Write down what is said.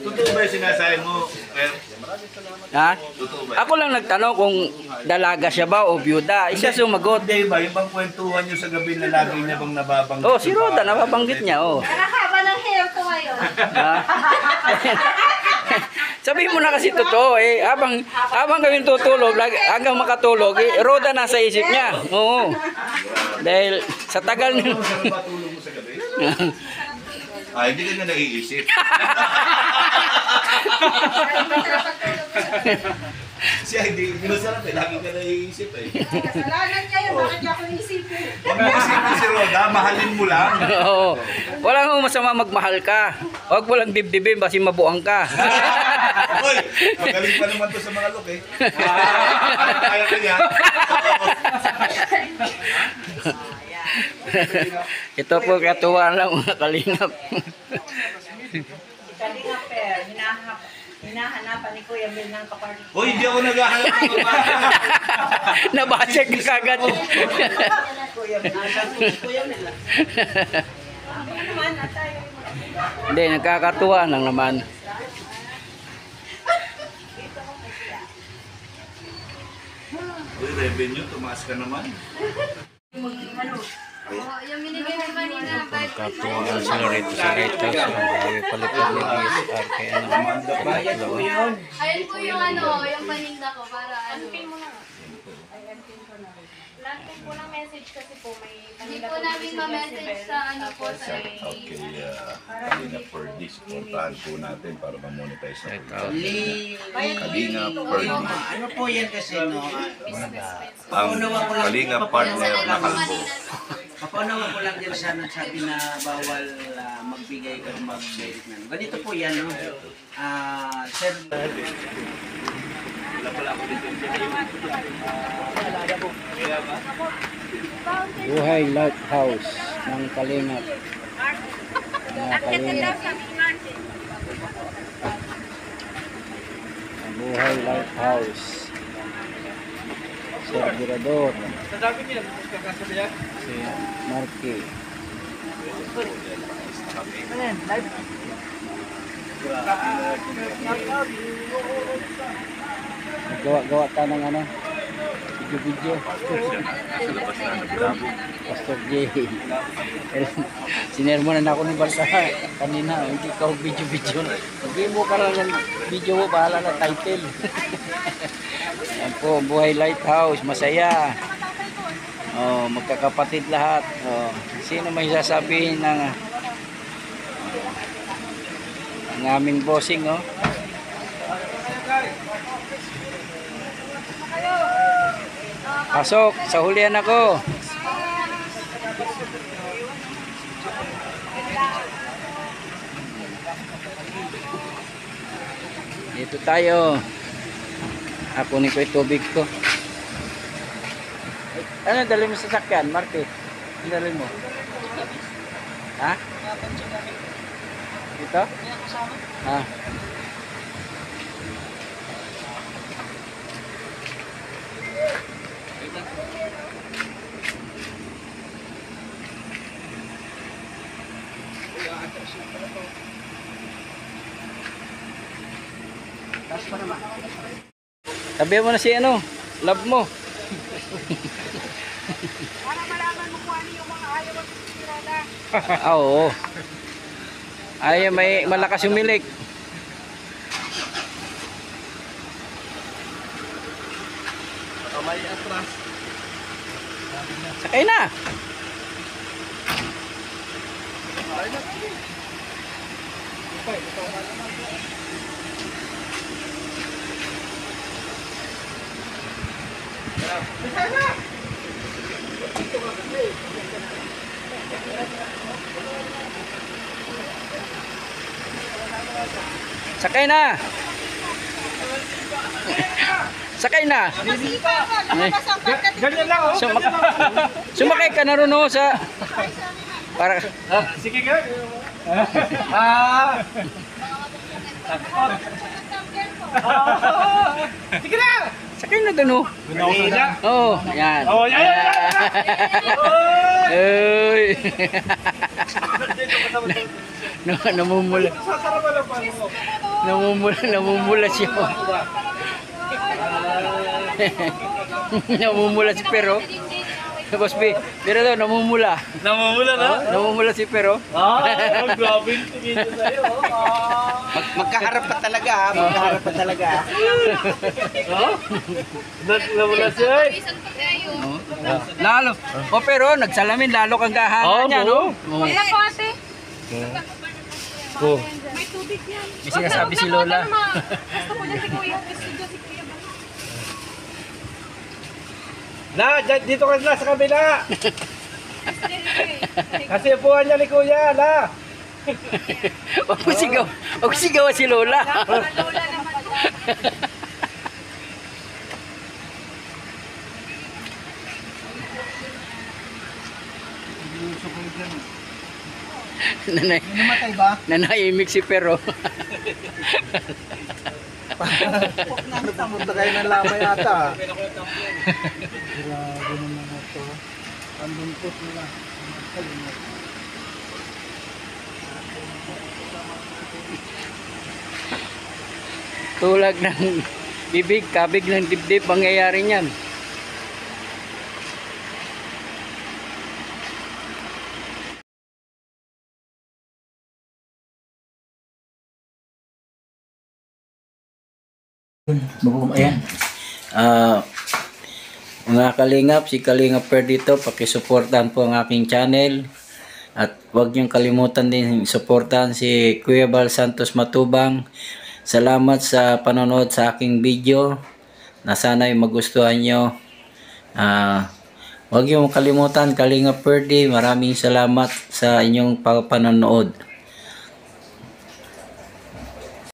Totoo ba yung sinasabi mo? Ha? Totoo ba? Ako lang nagtanong kung dalaga siya ba o byuda. Isa sumagot. Hindi ba? Yung bang kwentuhan nyo sa gabi na lagi niya bang nababanggit? Oh, si Roda, nababanggit niya, oh. Nakakaba ng hair ko ngayon. Ha? Sabihin mo na kasi totoo eh. Habang kami tutulog, hanggang makatulog, eh, Roda nasa isip niya. Oo. Dahil sa tagal niya. Masarap ba tulog mo sa gabi? Hindi ka na naiisip. Siya hindi masarap eh. Lagi ka naiisip eh. Kasalanan niya yun. Bakit niya ako isipin? Huwag mo isipin si Roda, mahalin mo lang. Oo. Walang masama magmahal ka. Huwag mo lang dibdibin kasi mabuang ka. Hoy, magaling pa naman to sa mga look eh. Kaya ka niya. Ito po katuwaan lang mga kalingap. Kalingap eh. Hinahanapan ni Kuya Mel ng kapartner. Hoy, hindi ako naghahanap ng babae. Nabasag ka kagad. Kuya Mel. Kuya Mel. Ano naman tayo? Hindi, nagkakatuwa lang naman. Hoy, revenue, tumaas ka naman. Yung binigay mo kanina, Katuwa sila rito sa White House. Ang palipad ni DSR kaya naman. ayun po yung yung paninda ko para ano. Lantin po ng message kasi po may Hindi po namin ma-message sa ano po sa Okay, Kalinga Perdis. Puntahan po natin para ma-monetize na po. Kalinga Perdis. Ano po yan kasi, no? Ang Kalinga partner na kalbo. Papaunawa ko lang din siya nagsabi na bawal magbigay o mag-edit na. Ganito po yan, no? Sir, Buhay Lighthouse ng Kalingap. Mga Kalingap. Buhay Lighthouse. Servidor. Si Marky. Gawa-gawa ta ng ano? Video-video. Pastor J. Sinermonan ako ng balsa kanina. Hindi ka video-video. Hindi mo ka lang ng video mo. Bahala na title. Yan po, Buhay Lighthouse. Masaya. Oh, magkakapatid lahat. Oh, sino may sasabihin ng ang aming bossing, oh? Pasok, sa hulihan ako. Dito tayo. Kunin ko yung tubig ko. Ano dali mo sa sakyan, Marky? Ano dali mo? Ha? Dito? Ha? Sabihan mo na si ano, love mo. Para malaman mo kung ano yung mga ayaw at sirada. Oo. Ay, may malakas yung milik. Kamay atras. Sakay na. Sakay na. Sakay na. Ganyan lang oh. Sumakay ka na ron oh, sa para Sige ka. Sige na. sakay na doon oh. Oh, yan. Oh, yan. Uy. Namumula. Sasarapan ang pano mo. Namumula siya. Namumula si Pero. Boss B, pero daw namumula. Namumula na? Namumula si Pero. Grabe yung tingin ko sa'yo. Magkaharap pa talaga, ha? Magkaharap pa talaga. Namumula siya eh. Isang pagkayo. Lalo. O pero nagsalamin lalo kang gahana niya, no? Wala po ate. Oh. May tubig yan. May sinasabi si Lola. Gusto ko dyan si Kuya. Gusto dyan si Kuya. Na, dito ka na sa kabila. Kasi upuan niya ni Kuya, na. Huwag mo sigaw. Huwag sigaw si Lola. Lola naman po. Nanay. Namatay ba? Nanahimik si Pero. Punta kayo ng lama yata. Tulag ng bibig, kabig ng dibdib, pangyayari niyan. Ayan. Mga kalingap, si Kalingap Per dito, pakisuportahan po ang aking channel. At huwag niyong kalimutan din suportahan si Kuya Bal Santos Matubang. Salamat sa panonood sa aking video. Na sana'y magustuhan nyo. Huwag niyong kalimutan, Kalingap Per, maraming salamat sa inyong panonood.